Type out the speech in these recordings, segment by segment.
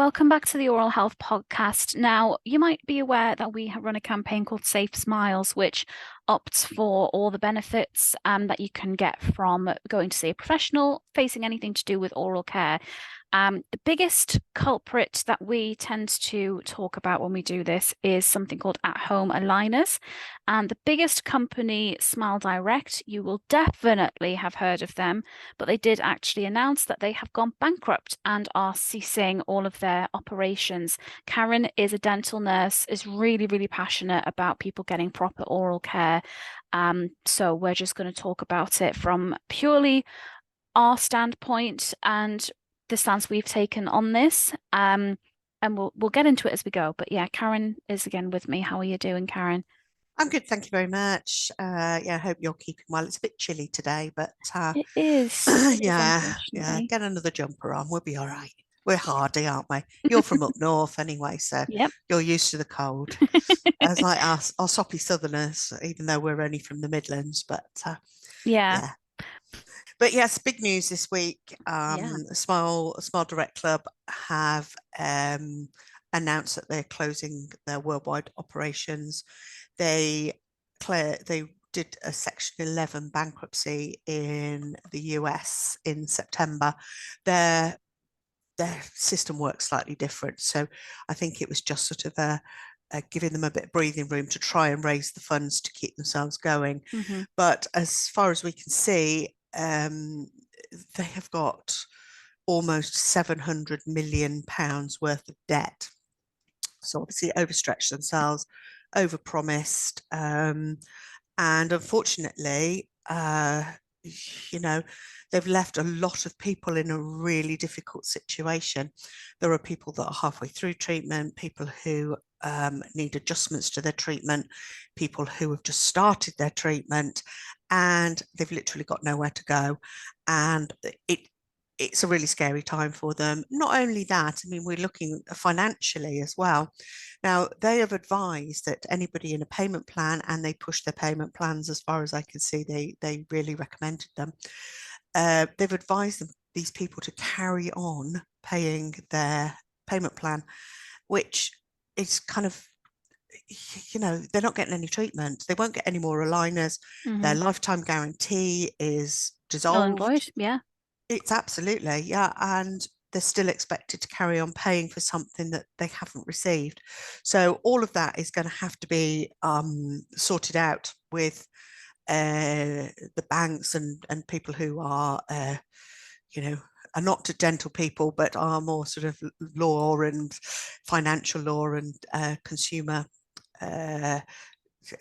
welcome back to the Oral Health Podcast. Now, you might be aware that we have run a campaign called Safe Smiles, which opts for all the benefits that you can get from going to see a professional facing anything to do with oral care. The biggest culprit that we tend to talk about when we do this is something called at-home aligners. And the biggest company, Smile Direct, you will definitely have heard of them, but they did actually announce that they have gone bankrupt and are ceasing all of their operations. Karen is a dental nurse, is really, really passionate about people getting proper oral care. So we're just going to talk about it from purely our standpoint and the stance we've taken on this. And we'll get into it as we go. But yeah, Karen is again with me. How are you doing, Karen? I'm good, thank you very much. Yeah, I hope you're keeping well. It's a bit chilly today, but It is. It is, yeah, unfortunately. get another jumper on. We'll be all right. We're hardy, aren't we? You're from up north anyway, so Yep. you're used to the cold. As like our soppy southerners, even though we're only from the Midlands, but Yeah. yeah. But yes, big news this week. Yeah. Smile Direct Club have announced that they're closing their worldwide operations. They did a Section 11 bankruptcy in the US in September. Their their system works slightly different, so I think it was just sort of giving them a bit of breathing room to try and raise the funds to keep themselves going. Hmm. But as far as we can see, they have got almost £700 million worth of debt. So obviously overstretched themselves, overpromised, and unfortunately, you know, they've left a lot of people in a really difficult situation. There are people that are halfway through treatment, people who need adjustments to their treatment, people who have just started their treatment, and they've literally got nowhere to go. And it's a really scary time for them. Not only that, I mean, we're looking financially as well. Now, they have advised that anybody in a payment plan, and they push their payment plans as far as I can see, they really recommended them. They've advised them, these people, to carry on paying their payment plan, which is kind of, they're not getting any treatment. They won't get any more aligners. Their Hmm. lifetime guarantee is Null and void. dissolved. Yeah. It's absolutely, yeah. And they're still expected to carry on paying for something that they haven't received. So all of that is going to have to be sorted out with the banks and people who are, you know, are not dental people, but are more sort of law and financial law and consumer uh,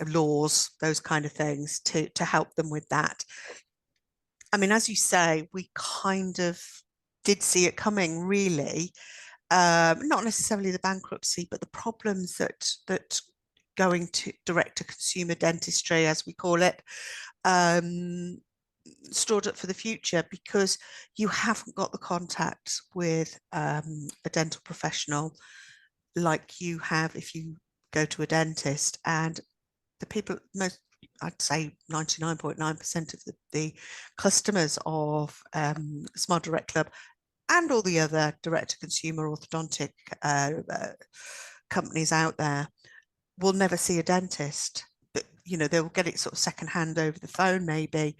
laws, those kind of things, to help them with that. I mean, as you say, we kind of did see it coming, really. Not necessarily the bankruptcy, but the problems that going to direct to consumer dentistry, as we call it, um, stored up for the future, because you haven't got the contact with a dental professional like you have if you go to a dentist. And the people, most, I'd say 99.9% of the customers of Smile Direct Club and all the other direct to consumer orthodontic companies out there will never see a dentist. But, they'll get it sort of secondhand over the phone, maybe,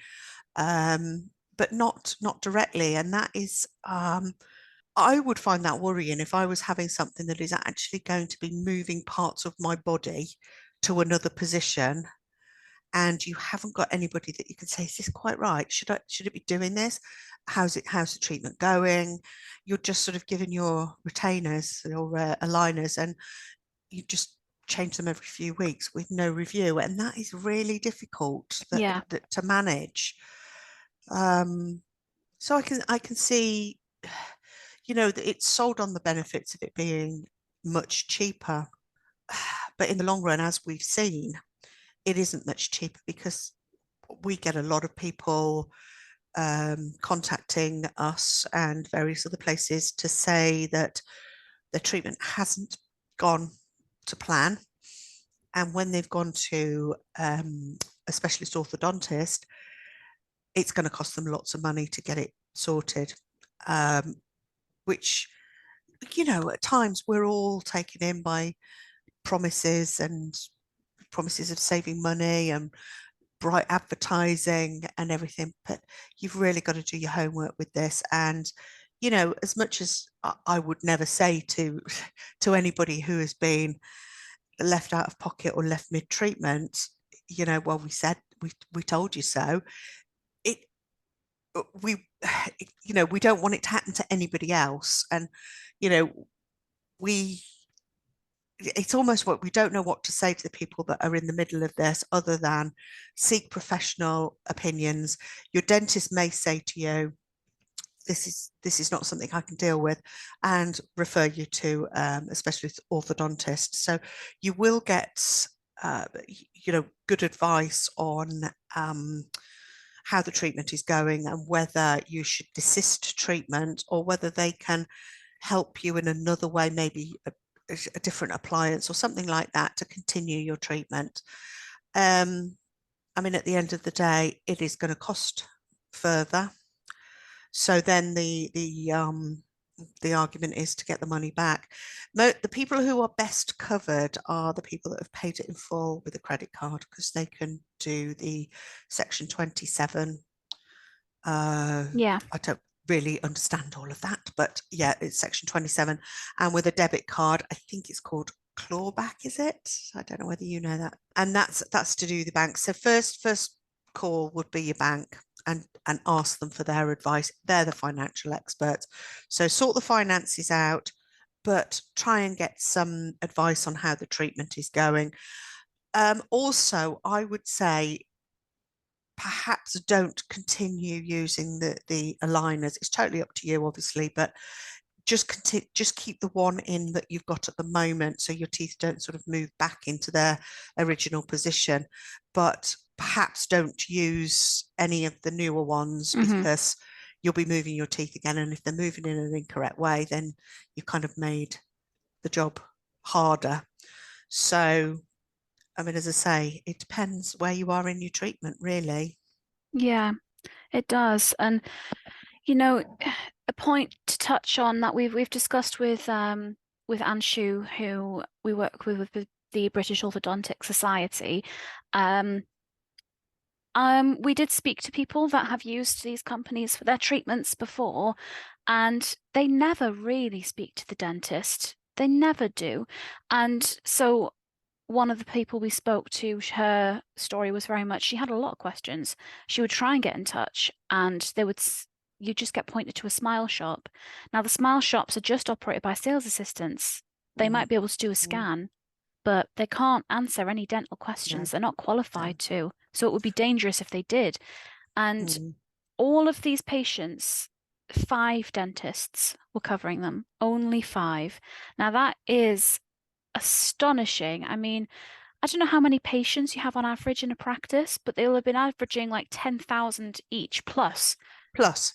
but not directly. And that is, I would find that worrying if I was having something that is actually going to be moving parts of my body to another position, and you haven't got anybody that you can say, is this quite right? Should it be doing this? How's the treatment going? You're just sort of giving your retainers or aligners, and you just change them every few weeks with no review, and that is really difficult Yeah. to manage. Um, so I can see, it's sold on the benefits of it being much cheaper, but in the long run, as we've seen, it isn't much cheaper, because we get a lot of people contacting us and various other places to say that their treatment hasn't gone to plan. And when they've gone to a specialist orthodontist, it's going to cost them lots of money to get it sorted, which you know, at times we're all taken in by promises and promises of saving money and bright advertising and everything, but you've really got to do your homework with this. And you know, as much as I would never say to to anybody who has been left out of pocket or left mid treatment, you know, well, we said we told you so. It we you know, we don't want it to happen to anybody else, and you know, we it's almost what we don't know what to say to the people that are in the middle of this other than seek professional opinions. Your dentist may say to you, this is not something I can deal with, and refer you to a specialist orthodontist. So you will get you know, good advice on how the treatment is going and whether you should desist treatment or whether they can help you in another way, maybe a different appliance or something like that to continue your treatment. I mean, at the end of the day, it is going to cost further. So then the argument is to get the money back. The people who are best covered are the people that have paid it in full with a credit card, because they can do the Section 27. Yeah. I don't really understand all of that, but yeah, it's Section 27. And with a debit card, I think it's called clawback, is it? I don't know whether you know that. And that's to do the bank. So first call would be your bank, and ask them for their advice. They're the financial experts. So sort the finances out, but try and get some advice on how the treatment is going. Also, I would say perhaps don't continue using the aligners. It's totally up to you, obviously, but just keep the one in that you've got at the moment, so your teeth don't sort of move back into their original position. But perhaps don't use any of the newer ones, Mm-hmm. because you'll be moving your teeth again, and if they're moving in an incorrect way, then you've kind of made the job harder. So I mean, as I say, it depends where you are in your treatment, really. Yeah, it does. And you know, a point to touch on that we've discussed with Anshu, who we work with the British Orthodontic Society. Um, we did speak to people that have used these companies for their treatments before, and they never really speak to the dentist. They never do. And so one of the people we spoke to, her story was very much, she had a lot of questions. She would try and get in touch, and you just get pointed to a smile shop. Now, the smile shops are just operated by sales assistants. They Mm, might be able to do a mm, scan, but they can't answer any dental no, questions. They're not no. qualified to. So it would be dangerous if they did. And Mm, all of these patients, 5 dentists were covering them, only 5. Now, that is astonishing. I mean, I don't know how many patients you have on average in a practice, but they'll have been averaging like 10,000 each plus. plus.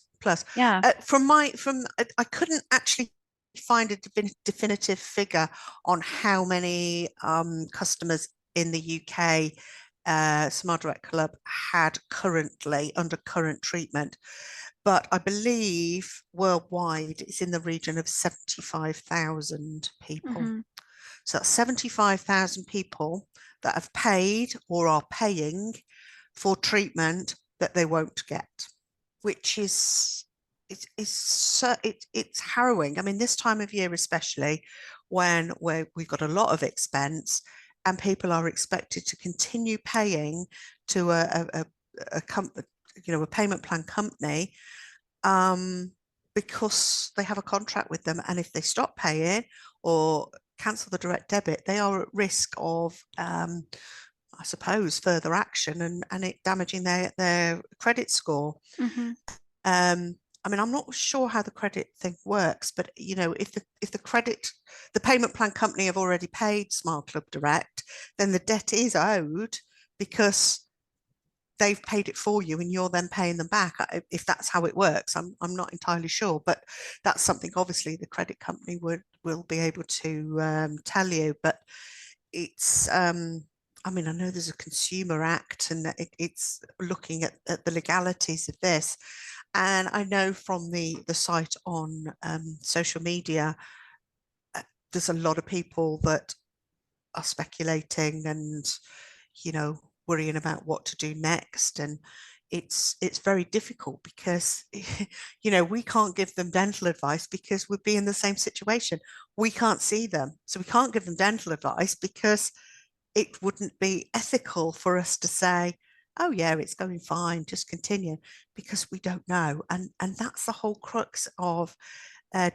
Yeah. I couldn't actually find a definitive figure on how many customers in the UK Smile Direct Club had currently under current treatment, but I believe worldwide it's in the region of 75,000 people. Hmm. So that's 75,000 people that have paid or are paying for treatment that they won't get, which is it's harrowing. I mean, this time of year, especially when we've got a lot of expense and people are expected to continue paying to a company, you know, a payment plan company, because they have a contract with them, and if they stop paying or cancel the direct debit, they are at risk of I suppose further action, and it damaging their credit score. Hmm. I mean, I'm not sure how the credit thing works, but you know, if the payment plan company have already paid Smile Club Direct, then the debt is owed because they've paid it for you and you're then paying them back. If that's how it works, I'm not entirely sure, but that's something obviously the credit company will be able to tell you. But it's I mean, I know there's a Consumer Act, and it's looking at the legalities of this. And I know from the site on social media, there's a lot of people that are speculating and, worrying about what to do next. And it's very difficult because, we can't give them dental advice because we'd be in the same situation. We can't see them. So we can't give them dental advice because it wouldn't be ethical for us to say, oh yeah, it's going fine, just continue, because we don't know. And that's the whole crux of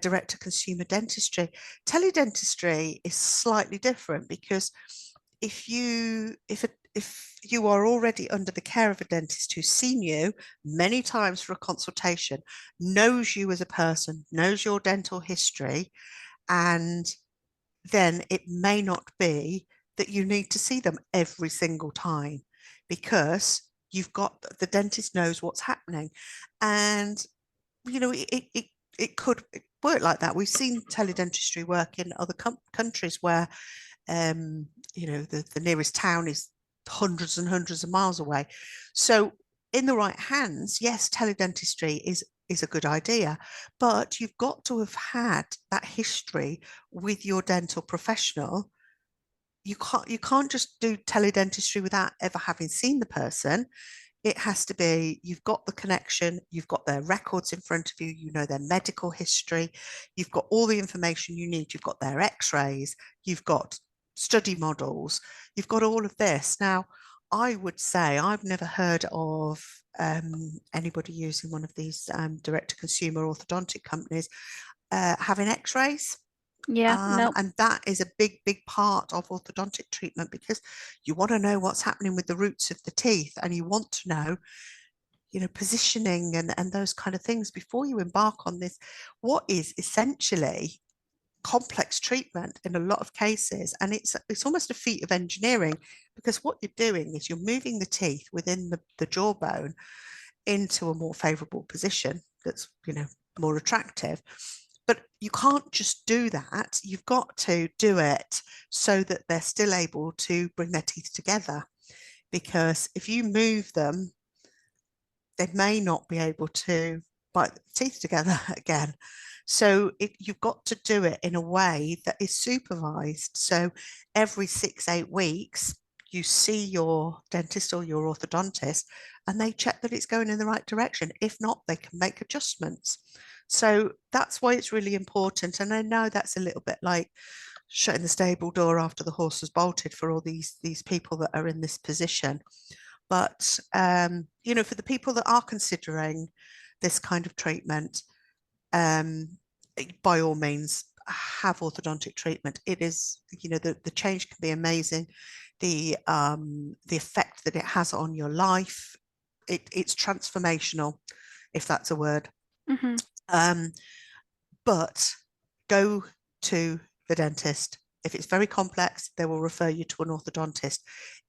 direct to consumer dentistry. Teledentistry is slightly different because if you are already under the care of a dentist who's seen you many times for a consultation, knows you as a person, knows your dental history, and then it may not be that you need to see them every single time, because you've got the dentist knows what's happening. And it could work like that. We've seen teledentistry work in other countries where the nearest town is hundreds and hundreds of miles away. So in the right hands, yes, teledentistry is a good idea, but you've got to have had that history with your dental professional. You can't just do teledentistry without ever having seen the person. It has to be, you've got the connection, you've got their records in front of you, you know their medical history, you've got all the information you need, you've got their x-rays, you've got study models, you've got all of this. Now, I would say I've never heard of anybody using one of these direct-to-consumer orthodontic companies having x-rays. Yeah, no. And that is a big, big part of orthodontic treatment, because you want to know what's happening with the roots of the teeth, and you want to know, positioning and those kind of things before you embark on this, what is essentially complex treatment in a lot of cases. And it's almost a feat of engineering, because what you're doing is you're moving the teeth within the jawbone into a more favorable position that's, more attractive. But you can't just do that. You've got to do it so that they're still able to bring their teeth together. Because if you move them, they may not be able to bite the teeth together again. So you've got to do it in a way that is supervised. So every 6-8 weeks, you see your dentist or your orthodontist, and they check that it's going in the right direction. If not, they can make adjustments. So that's why it's really important. And I know that's a little bit like shutting the stable door after the horse has bolted for all these people that are in this position. But for the people that are considering this kind of treatment, by all means, have orthodontic treatment. It is, the change can be amazing. The effect that it has on your life, it's transformational, if that's a word. Mm-hmm. But go to the dentist. If it's very complex, they will refer you to an orthodontist.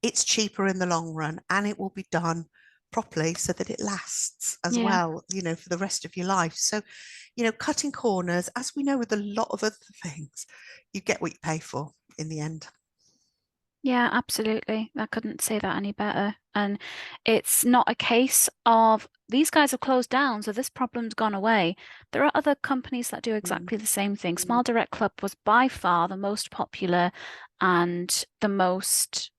It's cheaper in the long run, and it will be done properly so that it lasts as well, for the rest of your life. So, cutting corners, as we know with a lot of other things, you get what you pay for in the end. Yeah, absolutely. I couldn't say that any better. And it's not a case of these guys have closed down, so this problem's gone away. There are other companies that do exactly the same thing. Smile Direct Club was by far the most popular and the most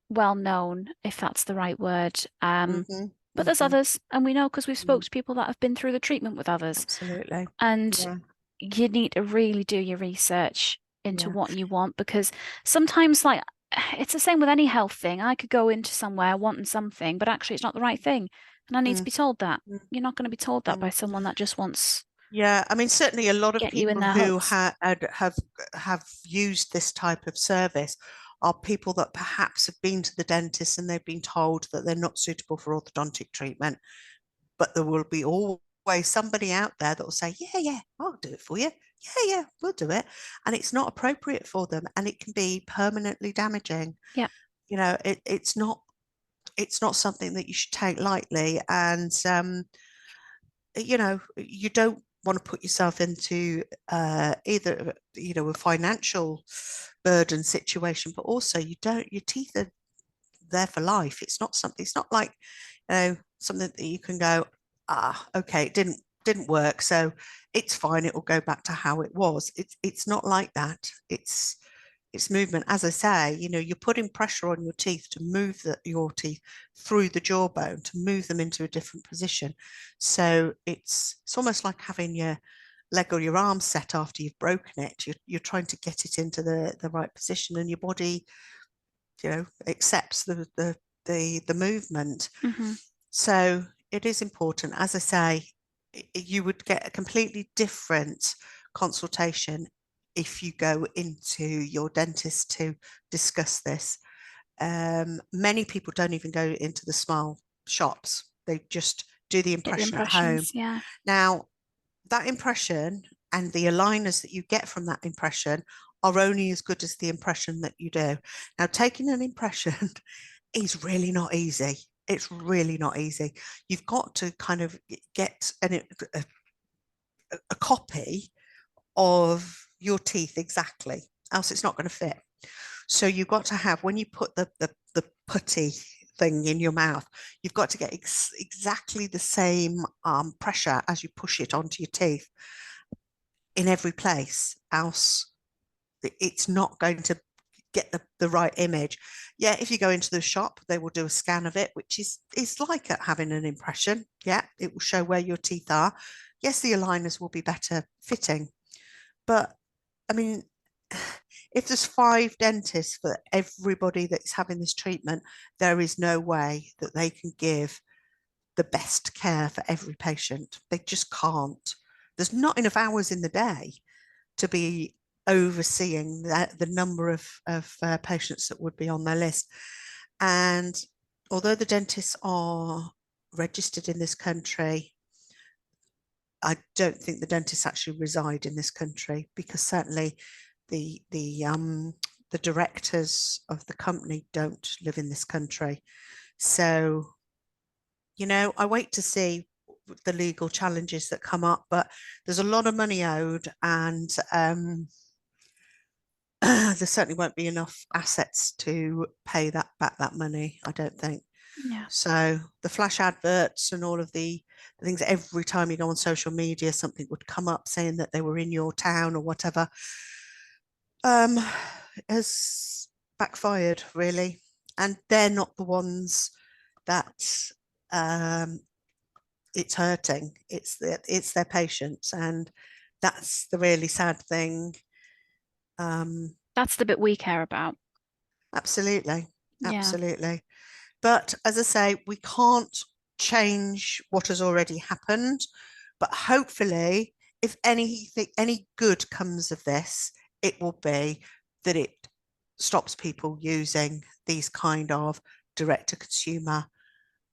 well known, if that's the right word. But there's others, and we know because we've spoke to people that have been through the treatment with others. Absolutely. And you need to really do your research into what you want, because sometimes, like, it's the same with any health thing. I could go into somewhere wanting something, but actually it's not the right thing. And I need to be told that. You're not going to be told that by someone that just wants Yeah, I mean, certainly a lot of get you in people their who hooks. have used this type of service are people that perhaps have been to the dentist and they've been told that they're not suitable for orthodontic treatment. But there will be always somebody out there that will say, yeah, yeah, I'll do it for you. Yeah, yeah, we'll do it. And it's not appropriate for them, and it can be permanently damaging. Yeah. It's not something that you should take lightly. And you don't want to put yourself into either a financial burden situation, but also your teeth are there for life. It's not like something that you can go, okay, it didn't didn't work, so it's fine, it will go back to how it was. It's not like that. It's movement. As I say, you're putting pressure on your teeth to move your teeth through the jawbone, to move them into a different position. So it's almost like having your leg or your arm set after you've broken it. You're trying to get it into the right position, and your body, accepts the movement. Mm-hmm. So it is important. As I say, you would get a completely different consultation if you go into your dentist to discuss this. Many people don't even go into the smile shops. They just do the impression at home. Yeah. Now, that impression and the aligners that you get from that impression are only as good as the impression that you do. Now, taking an impression is really not easy. It's really not easy. You've got to kind of get a copy of your teeth exactly, else it's not going to fit. So you've got to have, when you put the putty thing in your mouth, you've got to get exactly the same pressure as you push it onto your teeth in every place, else it's not going to get the right image. Yeah, if you go into the shop, they will do a scan of it, which is like having an impression. Yeah, it will show where your teeth are. Yes, the aligners will be better fitting, but I mean, if there's 5 dentists for everybody that's having this treatment, there is no way that they can give the best care for every patient. They just can't. There's not enough hours in the day to be overseeing the number of patients that would be on their list. And although the dentists are registered in this country, I don't think the dentists actually reside in this country, because certainly the directors of the company don't live in this country. So, I wait to see the legal challenges that come up, but there's a lot of money owed, and there certainly won't be enough assets to pay back that money, I don't think. Yeah. So the flash adverts and all of the things, every time you go on social media, something would come up saying that they were in your town or whatever, has backfired, really. And they're not the ones that it's hurting. It's their patients, and that's the really sad thing. That's the bit we care about. Absolutely, Yeah. absolutely. But as I say, we can't change what has already happened. But hopefully, if any good comes of this, it will be that it stops people using these kind of direct to consumer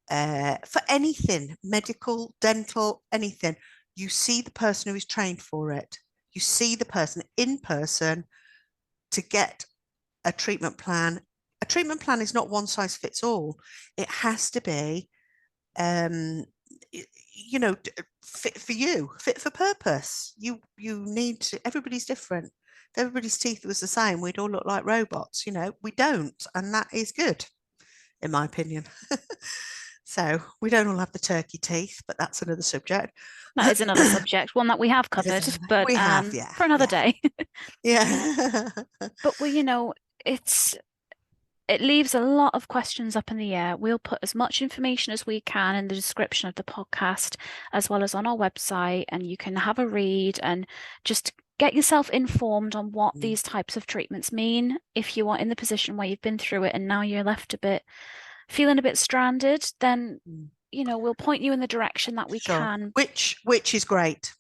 for anything, medical, dental, anything. You see the person who is trained for it. You see the person in person to get a treatment plan. A treatment plan is not one size fits all. It has to be, fit for you, fit for purpose. You need to. Everybody's different. If everybody's teeth was the same, we'd all look like robots. We don't, and that is good, in my opinion. So we don't all have the turkey teeth, but that's another subject. That is another subject, one that we have covered, but we have, yeah, for another day. Yeah. But it leaves a lot of questions up in the air. We'll put as much information as we can in the description of the podcast, as well as on our website, and you can have a read and just get yourself informed on what these types of treatments mean. If you are in the position where you've been through it and now you're left feeling a bit stranded, then we'll point you in the direction that we can. Which is great.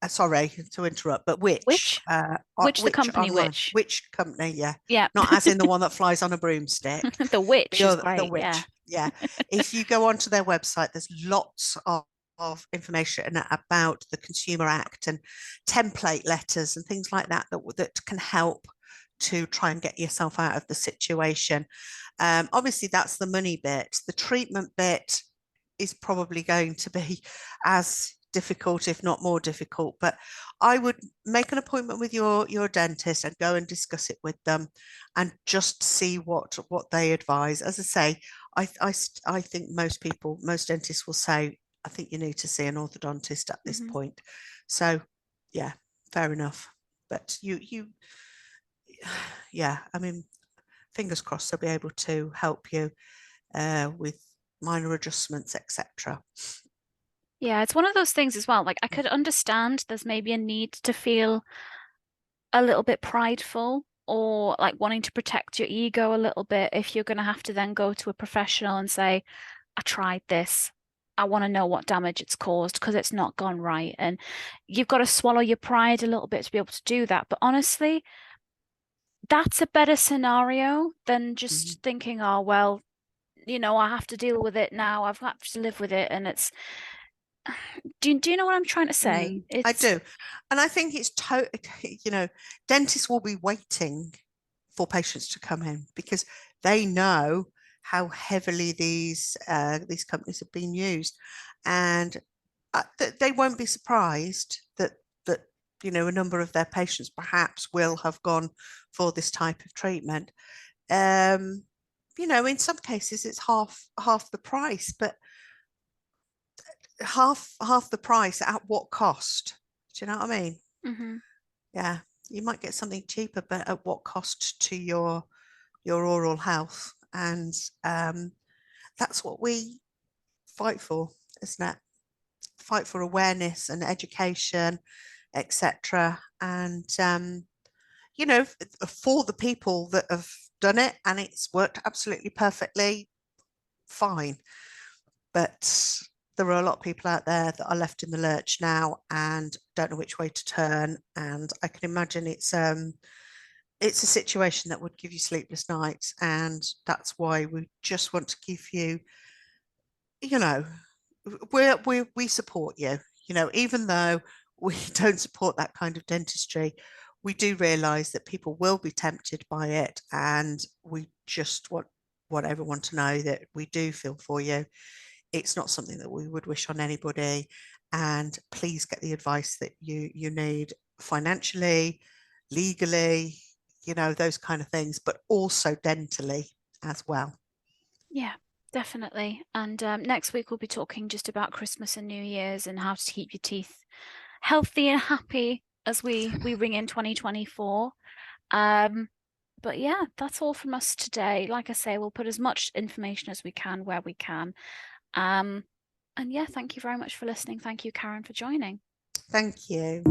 Sorry to interrupt, but which the company online? Which company? Yeah, not as in the one that flies on a broomstick. The Which is great. The Which, yeah. If you go onto their website, there's lots of information about the Consumer Act and template letters and things like that that can help to try and get yourself out of the situation. Obviously, that's the money bit. The treatment bit is probably going to be as difficult, if not more difficult, but I would make an appointment with your dentist and go and discuss it with them and just see what they advise. As I say, I think most dentists will say I think you need to see an orthodontist at this Mhm. point. So yeah, fair enough. But yeah, I mean, fingers crossed they'll be able to help you with minor adjustments, etc. Yeah, it's one of those things as well. Like, I could understand there's maybe a need to feel a little bit prideful or like wanting to protect your ego a little bit if you're going to have to then go to a professional and say, I tried this. I want to know what damage it's caused because it's not gone right. And you've got to swallow your pride a little bit to be able to do that. But honestly, that's a better scenario than Mhm. just thinking, oh, well, I have to deal with it now. I've got to live with it. And it's, do you know what I'm trying to say? I It's, do. And I think it's dentists will be waiting for patients to come in because they know how heavily these companies have been used, and they won't be surprised that a number of their patients perhaps will have gone for this type of treatment. In some cases it's half the price, but half the price at what cost? Do you know what I mean? mhm. Yeah, you might get something cheaper, but at what cost to your oral health? And that's what we fight for, isn't it? Fight for awareness and education, etc. And for the people that have done it and it's worked absolutely perfectly, fine. But there are a lot of people out there that are left in the lurch now and don't know which way to turn. And I can imagine it's a situation that would give you sleepless nights. And that's why we just want to give you, you know, we support you, even though we don't support that kind of dentistry. We do realize that people will be tempted by it, and we just want everyone to know that we do feel for you. It's not something that we would wish on anybody, and please get the advice that you need financially, legally, those kind of things, but also dentally as well. Yeah, definitely. And next week we'll be talking just about Christmas and New Year's and how to keep your teeth healthy and happy as we ring in 2024. But yeah, that's all from us today. Like I say, we'll put as much information as we can where we can. And yeah, thank you very much for listening. Thank you, Karen, for joining. Thank you.